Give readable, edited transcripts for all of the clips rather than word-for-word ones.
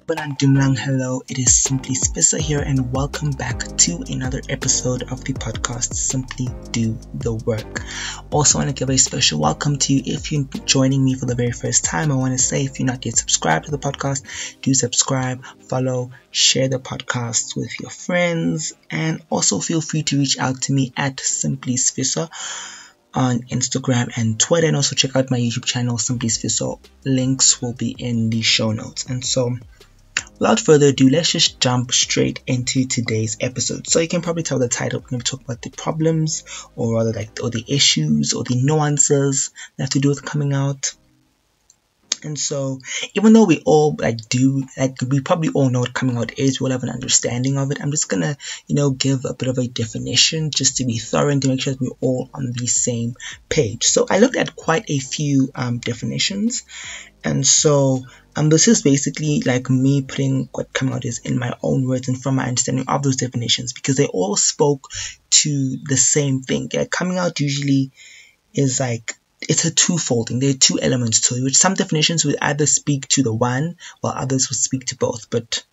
Balan Dumlang, hello, it is Simply Spissa here, and welcome back to another episode of the podcast Simply Do the Work. Also, want to give a special welcome to you if you're joining me for the very first time. I want to say, if you're not yet subscribed to the podcast, do subscribe, follow, share the podcast with your friends, and also feel free to reach out to me at Simply Spissa on Instagram and Twitter, and also check out my YouTube channel Simply Spissa. Links will be in the show notes. And so, without further ado, let's just jump straight into today's episode. So you can probably tell the title, we're going to talk about the problems, or rather or the issues, or the nuances that have to do with coming out. And so, even though we all we probably all know what coming out is, we'll have an understanding of it. I'm just gonna, give a bit of a definition just to be thorough and to make sure that we're all on the same page. So I looked at quite a few definitions, and so this is basically like me putting what coming out is in my own words and from my understanding of those definitions, because they all spoke to the same thing. Coming out usually is it's a twofold thing. There are two elements to it, which some definitions would either speak to the one while others would speak to both. But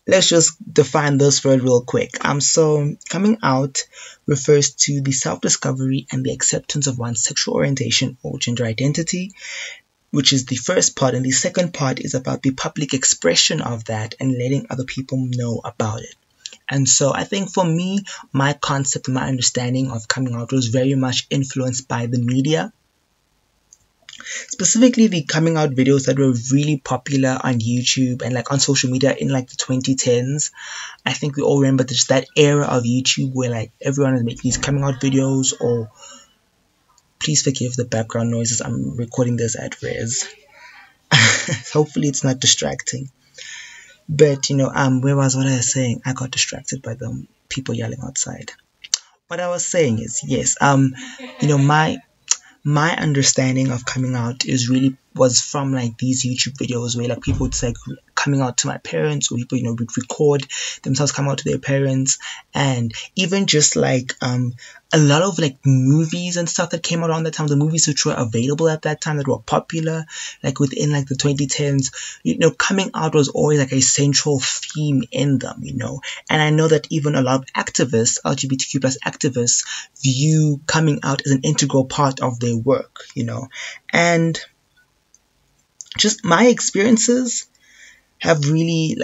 let's just define this word real quick. So coming out refers to the self-discovery and the acceptance of one's sexual orientation or gender identity, which is the first part, and the second part is about the public expression of that and letting other people know about it. And so I think for me, my concept and my understanding of coming out was very much influenced by the media. Specifically the coming out videos that were really popular on YouTube and on social media in the 2010s. I think we all remember just that era of YouTube where everyone was making these coming out videos. Or please forgive the background noises, I'm recording this at res. Hopefully it's not distracting. But where was what I was saying? I got distracted by the people yelling outside. What I was saying is, yes, my understanding of coming out was from these YouTube videos where people would say coming out to my parents, or people would record themselves come out to their parents, and even just a lot of movies and stuff that came out around that time, the movies which were available at that time that were popular within the 2010s, coming out was always a central theme in them, and I know that even a lot of activists, LGBTQ plus activists, view coming out as an integral part of their work, and just my experiences have really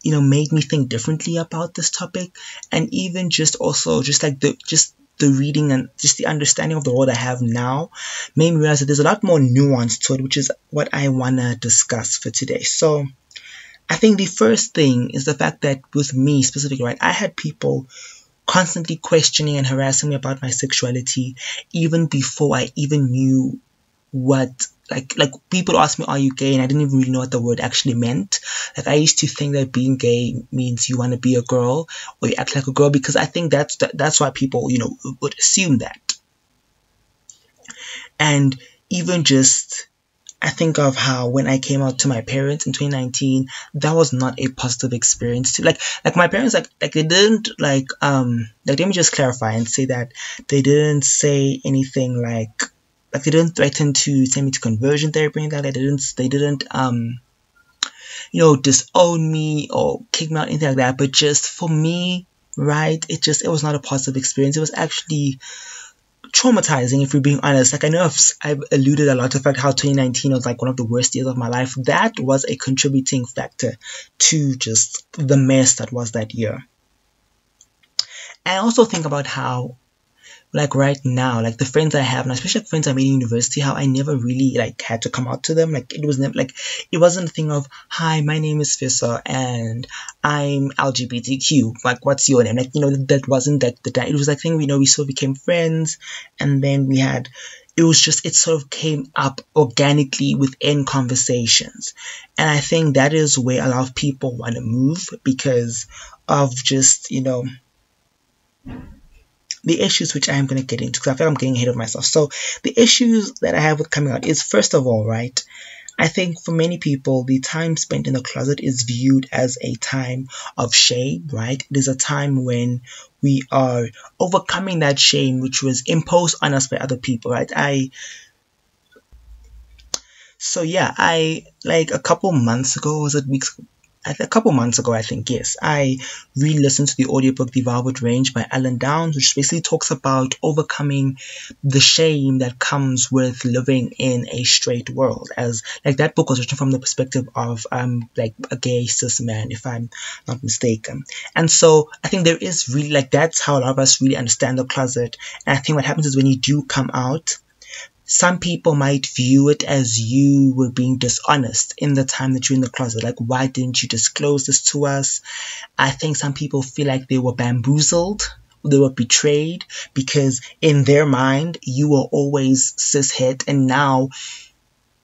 made me think differently about this topic, and even just the reading and just the understanding of the world I have now made me realize that there's a lot more nuance to it, which is what I want to discuss for today. So I think the first thing is the fact that with me specifically, I had people constantly questioning and harassing me about my sexuality even before I even knew what people ask me, are you gay? And I didn't even really know what the word actually meant. I used to think that being gay means you want to be a girl or you act like a girl, because I think that's why people would assume that. And even just I think of how when I came out to my parents in 2019, that was not a positive experience to my parents they didn't let me just clarify and say that they didn't say anything they didn't threaten to send me to conversion therapy and that they didn't disown me or kick me out, anything like that. But just for me, it was not a positive experience. It was actually traumatizing, if we're being honest. I know I've alluded a lot to the fact how 2019 was one of the worst years of my life. That was a contributing factor to just the mess that was that year. And I also think about how right now, the friends I have now, especially friends I made in university, how I never really had to come out to them. It was never it wasn't a thing of, hi, my name is Spissa and I'm LGBTQ. What's your name? That wasn't the time. It was thing we sort of became friends, and then it sort of came up organically within conversations. And I think that is where a lot of people want to move because of just the issues which I am going to get into, because I feel I'm getting ahead of myself. So the issues that I have with coming out is, first of all, I think for many people, the time spent in the closet is viewed as a time of shame, It is a time when we are overcoming that shame which was imposed on us by other people, So yeah, I like a couple months ago, was it weeks? A couple months ago, I think, yes, I re-listened to the audiobook The Velvet Range by Alan Downs, which basically talks about overcoming the shame that comes with living in a straight world. As like that book was written from the perspective of like a gay cis man, if I'm not mistaken. And so I think there is really like that's how a lot of us really understand the closet. And I think what happens is when you do come out, some people might view it as you were being dishonest in the time that you're in the closet. Like, why didn't you disclose this to us? I think some people feel like they were bamboozled, they were betrayed, because in their mind, you were always cishet, and now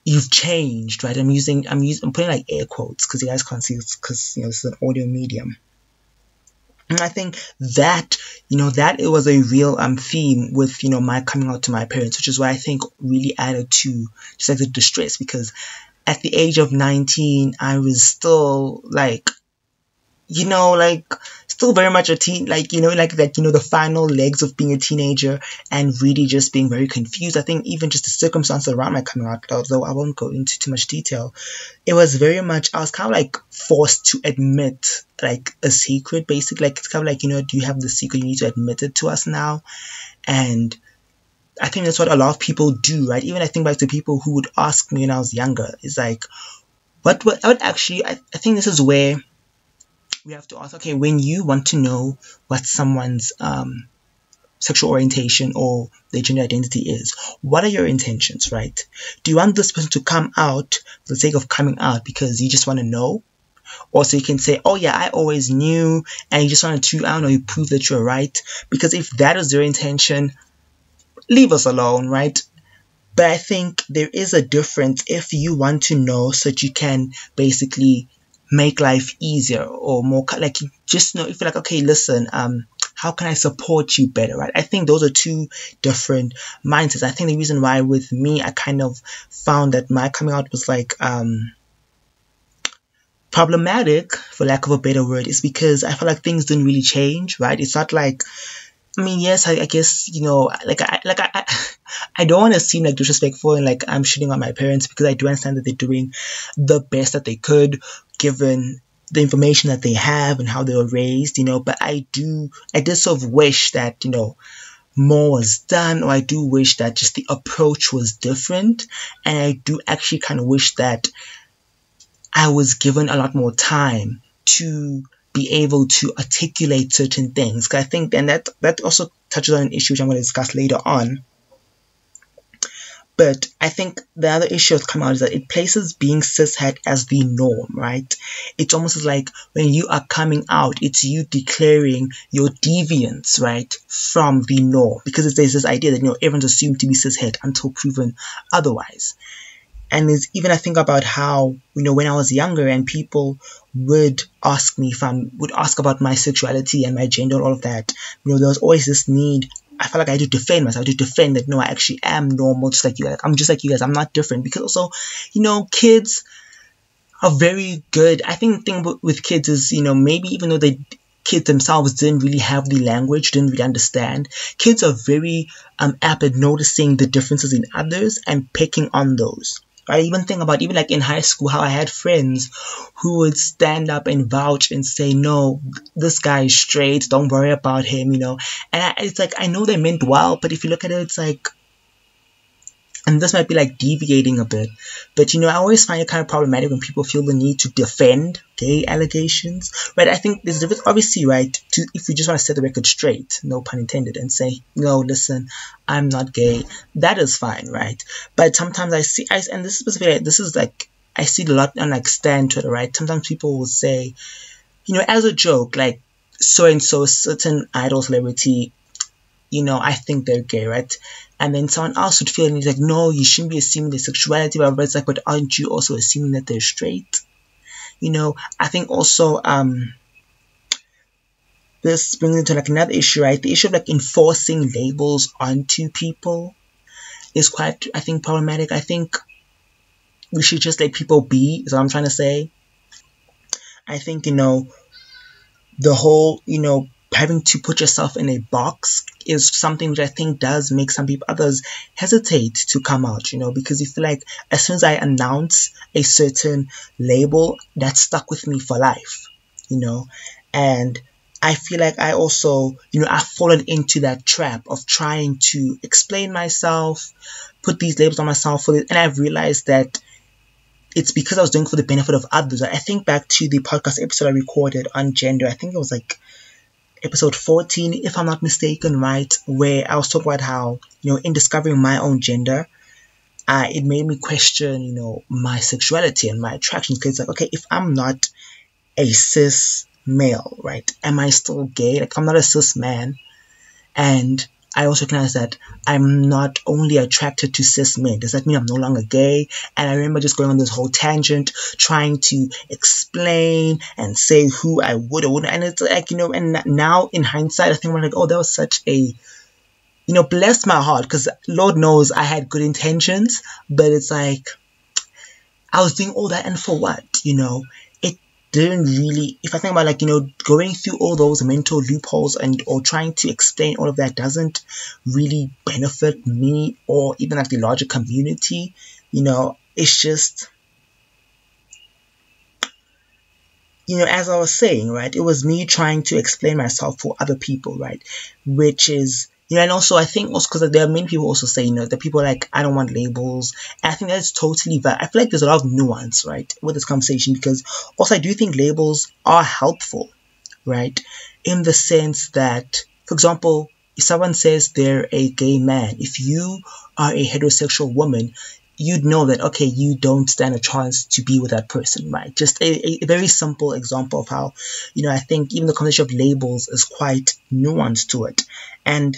you've changed, right? I'm putting like air quotes because you guys can't see this because, this is an audio medium. And I think that, that it was a real theme with, my coming out to my parents, which is why I think really added to just like the distress, because at the age of 19, I was still like, still very much a teen, the final legs of being a teenager and really just being very confused. I think even just the circumstances around my coming out, although I won't go into too much detail, it was very much, I was kind of like forced to admit like a secret, basically. Like, it's kind of like, do you have the secret? You need to admit it to us now. And I think that's what a lot of people do, right? Even I think back to people who would ask me when I was younger, it's like, I think this is where we have to ask, okay, when you want to know what someone's sexual orientation or their gender identity is, what are your intentions, right? Do you want this person to come out for the sake of coming out because you just want to know? Or so you can say, oh yeah, I always knew, and you just wanted to, I don't know, you prove that you're right. Because if that is your intention, leave us alone, right? But I think there is a difference if you want to know so that you can basically make life easier or more, like, you just know, if you're like, okay, listen, how can I support you better, right? I think those are two different mindsets. I think the reason why with me, I kind of found that my coming out was like, problematic, for lack of a better word, is because I felt like things didn't really change, right? It's not like, I mean, yes, I guess, I don't want to seem like disrespectful and like I'm shitting on my parents, because I do understand that they're doing the best that they could given the information that they have and how they were raised, but I did sort of wish that, more was done, or I do wish that just the approach was different, and I do actually kind of wish that I was given a lot more time to be able to articulate certain things. Because I think, and that also touches on an issue which I'm going to discuss later on. But I think the other issue that's come out is that it places being cishet as the norm, right? It's almost like when you are coming out, it's you declaring your deviance, right, from the norm. Because there's this idea that, everyone's assumed to be cishet until proven otherwise. And it's even, I think about how, when I was younger and people would ask me would ask about my sexuality and my gender and all of that, there was always this need. I felt like I had to defend myself, to defend that, no, I actually am normal, just like you guys. I'm just like you guys. I'm not different. Because also, kids are very good. I think the thing with kids is, maybe even though kids themselves didn't really have the language, didn't really understand, kids are very apt at noticing the differences in others and picking on those. I even think about, even like in high school, how I had friends who would stand up and vouch and say, no, this guy is straight, don't worry about him, And it's like, I know they meant well, but if you look at it, it's like, and this might be like deviating a bit, but I always find it kind of problematic when people feel the need to defend gay allegations, right? I think there's a difference, obviously, right, if we just want to set the record straight, no pun intended, and say, no, listen, I'm not gay, that is fine, right? But sometimes I see, and this is specifically, this is like, I see it a lot on like Stan Twitter, right? Sometimes people will say, as a joke, like, so-and-so, certain idol celebrity, I think they're gay, right? And then someone else would feel, and he's like, no, you shouldn't be assuming their sexuality, but it's like, but aren't you also assuming that they're straight? I think also, this brings into like another issue, right? The issue of like enforcing labels onto people is quite, I think, problematic. I think we should just let people be, is what I'm trying to say. I think, the whole, having to put yourself in a box is something which I think does make some people, others, hesitate to come out, because you feel like as soon as I announce a certain label, that's stuck with me for life, and I feel like I also, I've fallen into that trap of trying to explain myself, put these labels on myself, and I've realized that it's because I was doing it for the benefit of others. I think back to the podcast episode I recorded on gender. I think it was like episode 14, if I'm not mistaken, right? Where I was talking about how, in discovering my own gender, it made me question, my sexuality and my attraction. Because it's like, okay, if I'm not a cis male, right? Am I still gay? Like, I'm not a cis man. And I also recognize that I'm not only attracted to cis men. Does that mean I'm no longer gay? And I remember just going on this whole tangent, trying to explain and say who I would or wouldn't. And it's like, and now in hindsight, I think I'm like, oh, that was such a, bless my heart. Because Lord knows I had good intentions. But it's like, I was doing all that and for what, didn't really, if I think about going through all those mental loopholes or trying to explain all of that doesn't really benefit me or even like the larger community, it's just, as I was saying, right, it was me trying to explain myself for other people, right, which is, and also I think also because there are many people also say, that people are like, I don't want labels. And I think that's totally valid. I feel like there's a lot of nuance, right, with this conversation, because also I do think labels are helpful, right, in the sense that, for example, if someone says they're a gay man, if you are a heterosexual woman, you'd know that, okay, you don't stand a chance to be with that person, right? Just a very simple example of how, I think even the concept of labels is quite nuanced to it. And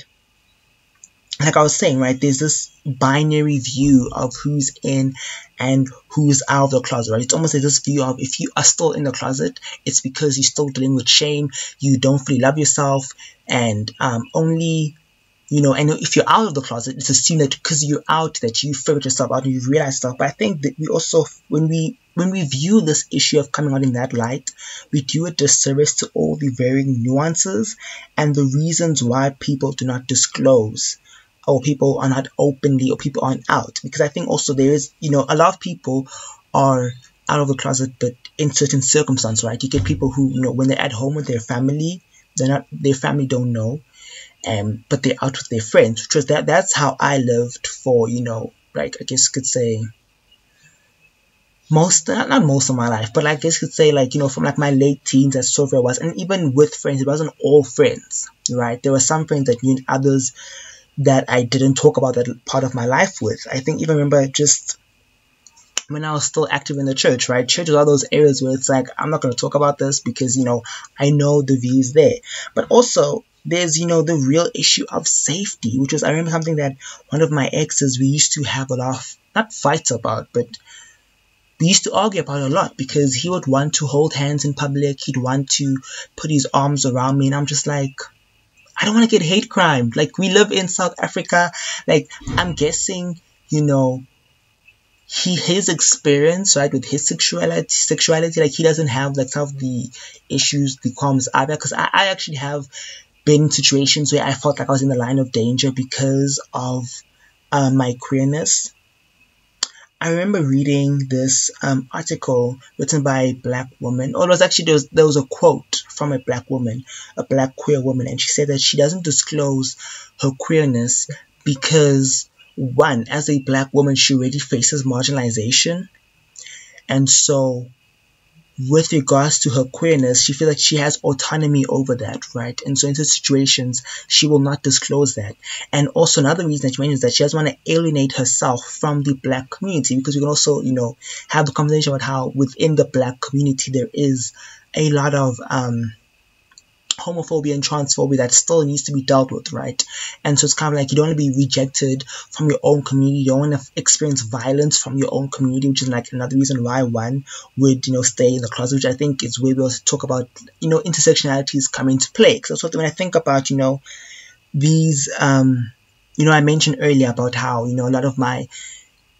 like I was saying, right, there's this binary view of who's in and who's out of the closet, right? It's almost like this view of if you are still in the closet, it's because you're still dealing with shame, you don't fully love yourself, and only, and if you're out of the closet, it's assumed that because you're out that you figured yourself out and you realize stuff. But I think that we also, when we view this issue of coming out in that light, we do a disservice to all the varying nuances and the reasons why people do not disclose, or people are not openly, or people aren't out. Because I think also there is, a lot of people are out of the closet, but in certain circumstances, right? You get people who, when they're at home with their family, their family don't know, but they're out with their friends. Which was that's how I lived for, like, I guess you could say, not most of my life, but I guess you could say, like, from like my late teens, that's sort of where I was. And even with friends, it wasn't all friends, right? There were some friends that knew, others that I didn't talk about that part of my life with. I think even remember just when I was still active in the church, right? Church is all those areas where it's like, I'm not going to talk about this because, I know the views there. But also, there's, the real issue of safety, which was, I remember something that one of my exes, we used to have a lot of, not fights about, but we used to argue about it a lot because he would want to hold hands in public. He'd want to put his arms around me. And I'm just like, I don't want to get hate crime. Like, we live in South Africa. Like, I'm guessing, his experience, right, with his sexuality, like, he doesn't have, like, some of the issues, the problems either. Because I actually have been in situations where I felt like I was in the line of danger because of my queerness. I remember reading this article written by a black woman, or it was actually, there was a quote from a black woman, a black queer woman, and she said that she doesn't disclose her queerness because, one, as a black woman, she already faces marginalization, and so with regards to her queerness, she feels like she has autonomy over that, right? And so in such situations, she will not disclose that. And also another reason that she mentions is that she doesn't want to alienate herself from the black community, because we can also, have the conversation about how within the black community there is a lot of homophobia and transphobia that still needs to be dealt with, right? And so it's kind of like you don't want to be rejected from your own community, you don't want to experience violence from your own community, which is like another reason why one would, stay in the closet, which I think is where we also talk about, intersectionalities come into play. Because also when I think about, these, I mentioned earlier about how, a lot of my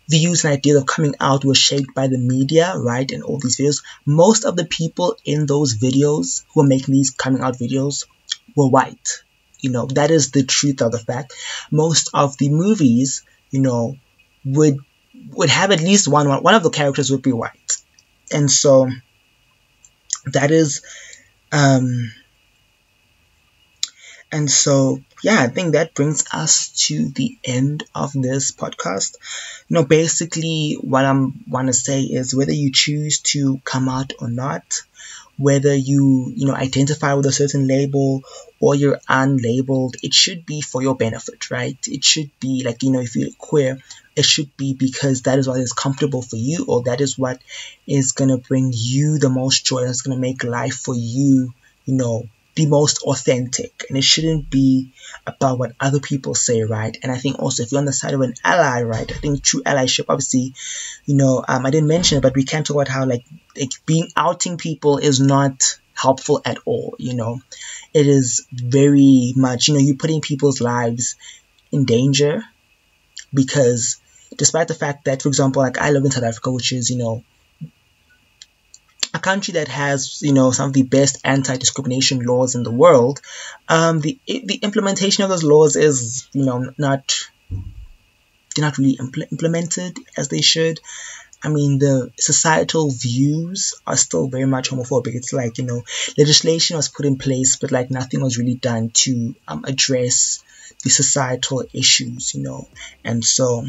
views and ideas of coming out were shaped by the media, right? And all these videos. Most of the people in those videos who were making these coming out videos were white, That is the truth of the fact. Most of the movies, would have at least one of the characters would be white. And so that is and so, yeah, I think that brings us to the end of this podcast. Basically, what I want to say is whether you choose to come out or not, whether you identify with a certain label or you're unlabeled, it should be for your benefit, right? It should be like, if you're queer, it should be because that is what is comfortable for you, or that is what is going to bring you the most joy, that's going to make life for you, the most authentic. And it shouldn't be about what other people say, right? And I think also if you're on the side of an ally, right, I think true allyship, obviously, I didn't mention it, but we can talk about how like being outing people is not helpful at all. It is very much, you're putting people's lives in danger, because despite the fact that, for example, like I live in South Africa, which is, a country that has, some of the best anti-discrimination laws in the world, the implementation of those laws is, they're not really implemented as they should. I mean, the societal views are still very much homophobic. It's like, legislation was put in place, but like nothing was really done to address the societal issues, and so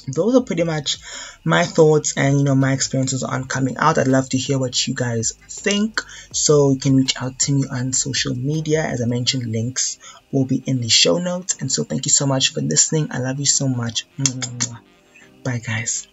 those are pretty much my thoughts and my experiences on coming out. I'd love to hear what you guys think, so you can reach out to me on social media. As I mentioned, links will be in the show notes. And so thank you so much for listening. I love you so much. Bye guys.